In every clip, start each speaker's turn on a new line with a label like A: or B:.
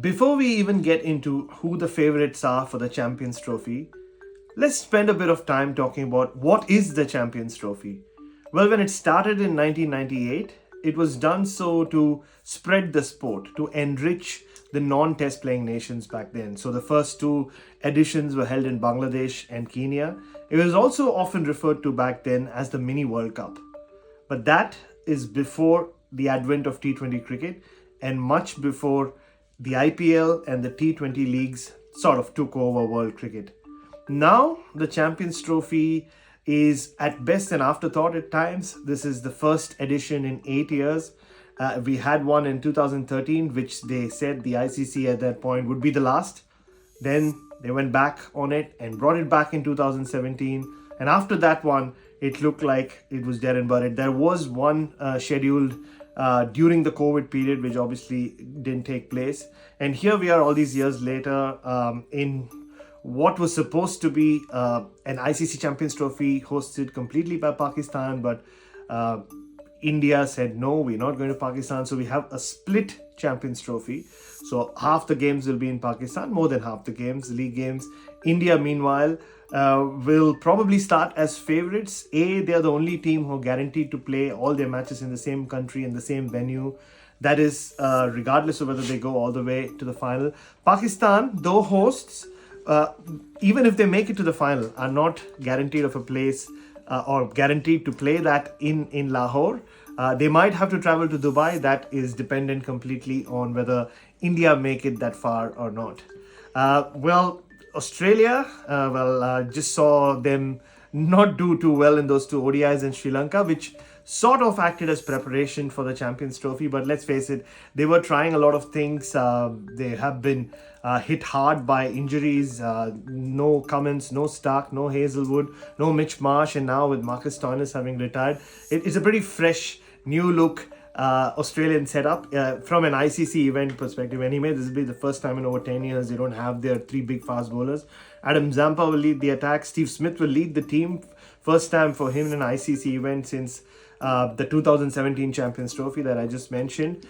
A: Before we even get into who the favorites are for the Champions Trophy, let's spend a bit of time talking about what is the Champions Trophy. Well, when it started in 1998, it was done so to spread the sport, to enrich the non test playing nations back then. So the first two editions were held in Bangladesh and Kenya. It was also often referred to back then as the Mini World Cup. But that is before the advent of T20 cricket and much before the IPL and the T20 leagues sort of took over world cricket. Now, the Champions Trophy is at best an afterthought at times. This is the first edition in 8 years. We had one in 2013, which they said the ICC at that point would be the last. Then they went back on it and brought it back in 2017. And after that one, it looked like it was dead and buried. There was one scheduled during the COVID period, which obviously didn't take place. And here we are all these years later in what was supposed to be an ICC Champions Trophy hosted completely by Pakistan, but India said no, we're not going to Pakistan. So we have a split Champions Trophy. So half the games will be in Pakistan, more than half the games, league games. India, meanwhile, will probably start as favorites. They are the only team who are guaranteed to play all their matches in the same country, in the same venue. That is, regardless of whether they go all the way to the final. Pakistan, though hosts, even if they make it to the final, are not guaranteed of a place or guaranteed to play that in Lahore. They might have to travel to Dubai. That is dependent completely on whether India make it that far or not. Australia, just saw them not do too well in those two ODIs in Sri Lanka, which sort of acted as preparation for the Champions Trophy. But let's face it, they were trying a lot of things. They have been hit hard by injuries. No Cummins, no Stark, no Hazelwood, no Mitch Marsh, and now with Marcus Stoinis having retired, it's a pretty fresh, new look Australian setup from an ICC event perspective. Anyway, this will be the first time in over 10 years they don't have their three big fast bowlers. Adam Zampa will lead the attack. Steve Smith will lead the team. First time for him in an ICC event since the 2017 Champions Trophy that I just mentioned.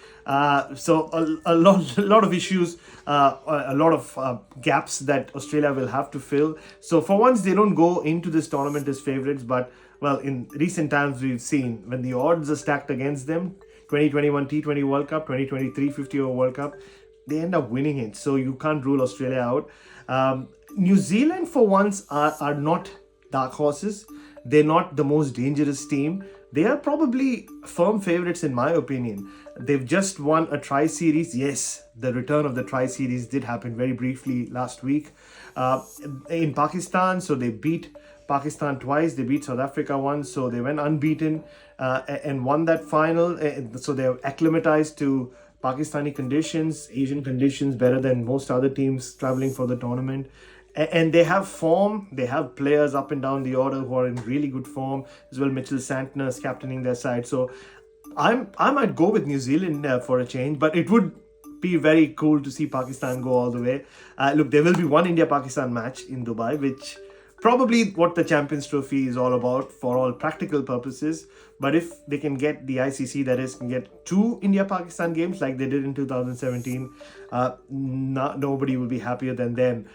A: So a lot of issues, a lot of gaps that Australia will have to fill. So for once, they don't go into this tournament as favorites, but well, in recent times we've seen when the odds are stacked against them, 2021 T20 World Cup, 2023 50 over World Cup, they end up winning it. So you can't rule Australia out. New Zealand for once are not dark horses. They're not the most dangerous team. They are probably firm favorites in my opinion. They've just won a tri-series. Yes, the return of the tri-series did happen very briefly last week in Pakistan. So they beat Pakistan twice. They beat South Africa once. So they went unbeaten and won that final. So they're acclimatized to Pakistani conditions, Asian conditions, better than most other teams traveling for the tournament. And they have form. They have players up and down the order who are in really good form as well. Mitchell Santner is captaining their side. So I might go with New Zealand for a change, but it would be very cool to see Pakistan go all the way. Look, there will be one India-Pakistan match in Dubai, which probably what the Champions Trophy is all about for all practical purposes. But if they can get the ICC, that is, can get two India-Pakistan games like they did in 2017, nobody will be happier than them.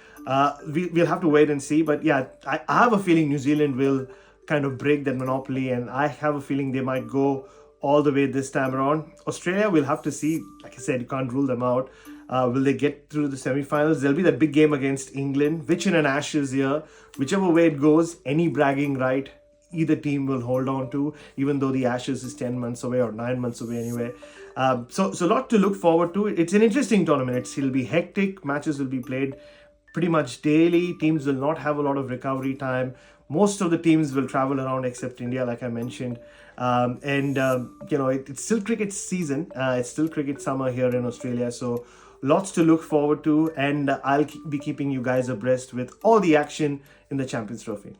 A: We'll have to wait and see. But yeah, I have a feeling New Zealand will kind of break that monopoly, and I have a feeling they might go all the way this time around. Australia, we'll have to see. Like I said, you can't rule them out. Will they get through the semi-finals? There'll be that big game against England, which in an Ashes year, whichever way it goes, any bragging right, either team will hold on to, even though the Ashes is 10 months away or 9 months away anyway. So a lot to look forward to. It's an interesting tournament. It'll be hectic. Matches will be played pretty much daily. Teams will not have a lot of recovery time. Most of the teams will travel around except India, like I mentioned. It's still cricket season. It's still cricket summer here in Australia. So lots to look forward to. And I'll be keeping you guys abreast with all the action in the Champions Trophy.